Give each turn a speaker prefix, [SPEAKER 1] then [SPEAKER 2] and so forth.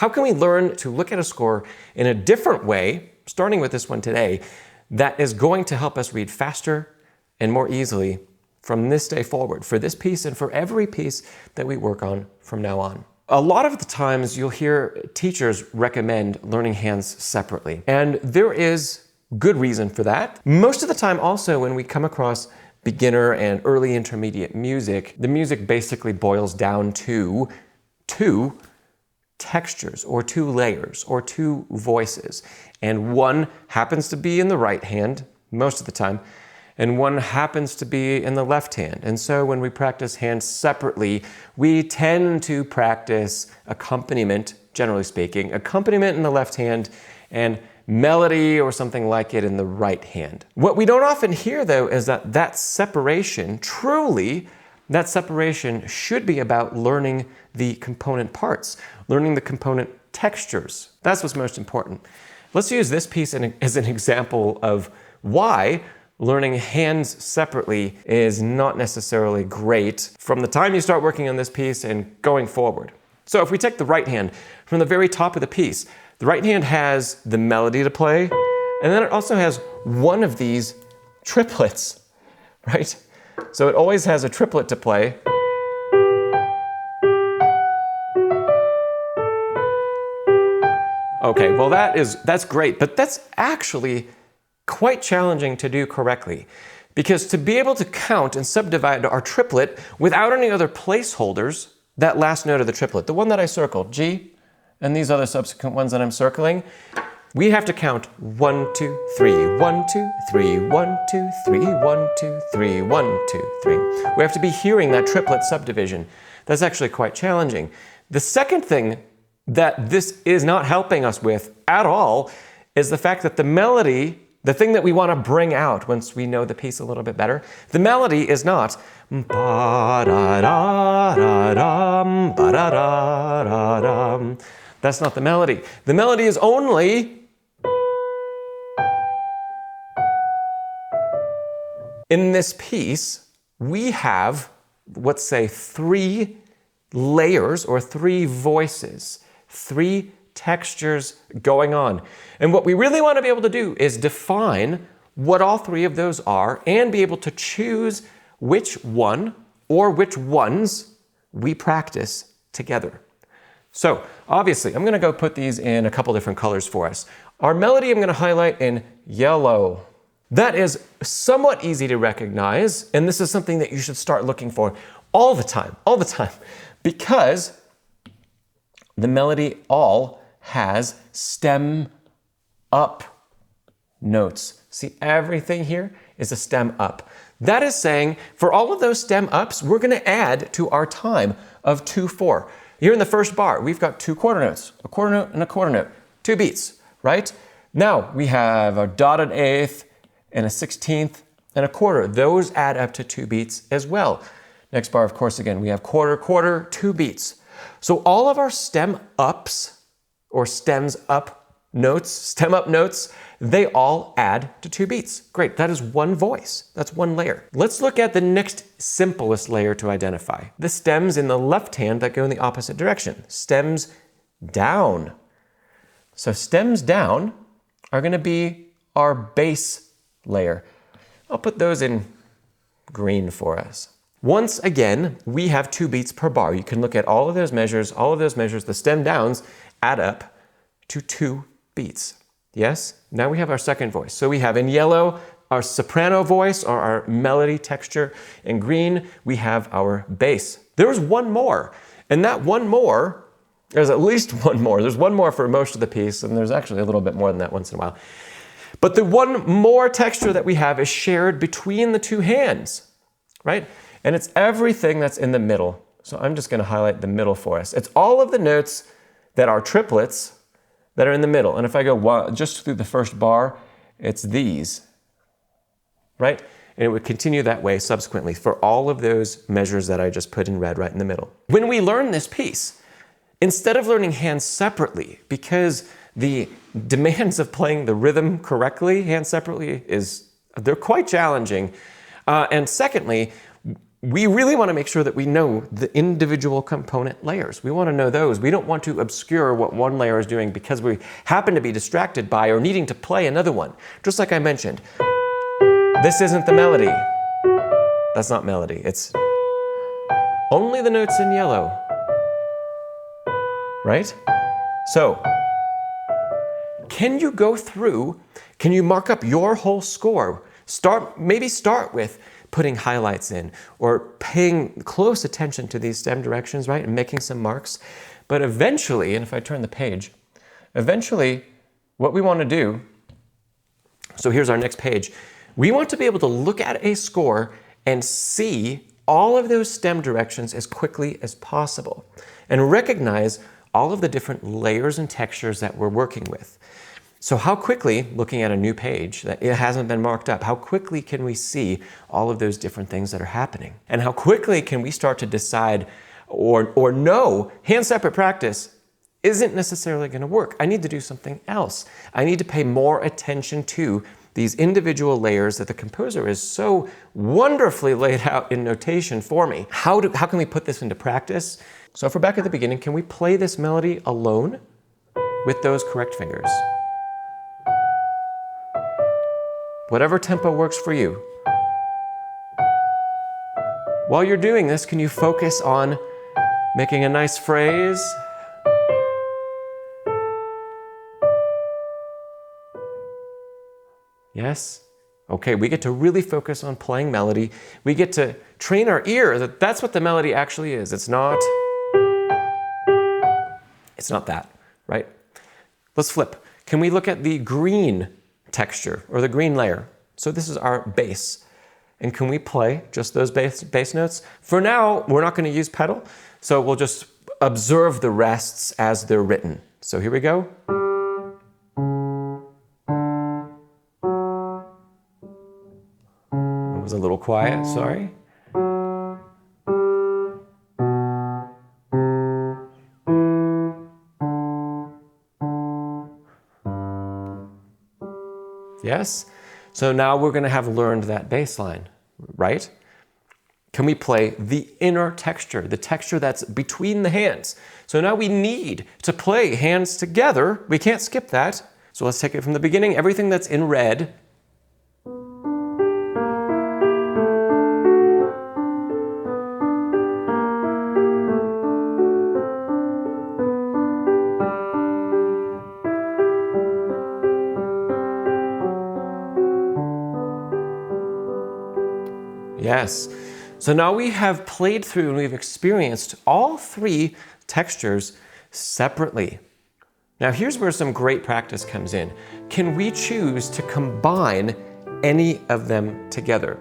[SPEAKER 1] How can we learn to look at a score in a different way, starting with this one today, that is going to help us read faster and more easily from this day forward, for this piece and for every piece that we work on from now on? A lot of the times you'll hear teachers recommend learning hands separately, and there is good reason for that. Most of the time also when we come across beginner and early intermediate music, the music basically boils down to two textures or two layers or two voices. And one happens to be in the right hand most of the time, and one happens to be in the left hand. And so when we practice hands separately, we tend to practice accompaniment, generally speaking, accompaniment in the left hand and melody or something like it in the right hand. What we don't often hear though is that separation, truly, that separation should be about learning the component parts, learning the component textures. That's what's most important. Let's use this piece as an example of why learning hands separately is not necessarily great from the time you start working on this piece and going forward. So if we take the right hand from the very top of the piece, the right hand has the melody to play, and then it also has one of these triplets, right? So it always has a triplet to play. Okay, well that's great, but that's actually quite challenging to do correctly, because to be able to count and subdivide our triplet without any other placeholders, that last note of the triplet, the one that I circled, G, and these other subsequent ones that I'm circling, we have to count 1, 2, 3, 1, 2, 3, 1, 2, 3, 1, 2, 3, 1, 2, 3. We have to be hearing that triplet subdivision. That's actually quite challenging. The second thing that this is not helping us with at all is the fact that the melody, the thing that we want to bring out once we know the piece a little bit better, the melody is not ba-da-da-da-dum, ba-da-da-da-dum. That's not the melody. The melody is only in this piece, we have, let's say, 3 layers or 3 voices, 3 textures going on. And what we really want to be able to do is define what all 3 of those are and be able to choose which one or which ones we practice together. So obviously, I'm going to go put these in a couple different colors for us. Our melody I'm going to highlight in yellow. That is somewhat easy to recognize, and this is something that you should start looking for all the time, because the melody all has stem up notes. See, everything here is a stem up. That is saying, for all of those stem ups, we're going to add to our time of 2/4. Here in the first bar, we've got 2 quarter notes, a quarter note and a quarter note, 2 beats, right? Now we have a dotted eighth and a 16th and a quarter. Those add up to 2 beats as well. Next bar, of course, again, we have quarter, quarter, 2 beats. So all of our stem ups or stems up notes, stem up notes, they all add to 2 beats. Great, that is one voice. That's one layer. Let's look at the next simplest layer to identify. The stems in the left hand that go in the opposite direction. Stems down. So stems down are going to be our bass layer. I'll put those in green for us. Once again, we have 2 beats per bar. You can look at all of those measures, the stem downs add up to 2 beats. Yes? Now we have our second voice. So we have in yellow our soprano voice or our melody texture. In green, we have our bass. There's one more. And that one more, there's at least one more. There's one more for most of the piece, and there's actually a little bit more than that once in a while. But the one more texture that we have is shared between the 2 hands, right? And it's everything that's in the middle. So I'm just going to highlight the middle for us. It's all of the notes that are triplets that are in the middle. And if I go just through the first bar, it's these, right? And it would continue that way subsequently for all of those measures that I just put in red right in the middle. When we learn this piece, instead of learning hands separately, because the demands of playing the rhythm correctly, hands separately, they're quite challenging. And secondly, we really want to make sure that we know the individual component layers. We want to know those. We don't want to obscure what one layer is doing because we happen to be distracted by or needing to play another one. Just like I mentioned, this isn't the melody. That's not melody. It's only the notes in yellow, right? So, can you go through, can you mark up your whole score? Maybe start with putting highlights in or paying close attention to these stem directions, right? And making some marks. But eventually, and if I turn the page, eventually what we want to do, so here's our next page. We want to be able to look at a score and see all of those stem directions as quickly as possible and recognize all of the different layers and textures that we're working with. So how quickly, looking at a new page that it hasn't been marked up, how quickly can we see all of those different things that are happening? And how quickly can we start to decide or know hand-separate practice isn't necessarily going to work. I need to do something else. I need to pay more attention to these individual layers that the composer is so wonderfully laid out in notation for me. How can we put this into practice? So if we're back at the beginning, can we play this melody alone with those correct fingers? Whatever tempo works for you. While you're doing this, can you focus on making a nice phrase? Yes? Okay, we get to really focus on playing melody. We get to train our ear that that's what the melody actually is. It's not that, right? Let's flip. Can we look at the green texture or the green layer? So this is our bass. And can we play just those bass notes? For now, we're not going to use pedal, so we'll just observe the rests as they're written. So here we go. It was a little quiet, sorry. Yes? So now we're going to have learned that bass line, right? Can we play the inner texture, the texture that's between the hands? So now we need to play hands together. We can't skip that. So let's take it from the beginning. Everything that's in red. Yes. So now we have played through and we've experienced all three textures separately. Now here's where some great practice comes in. Can we choose to combine any of them together?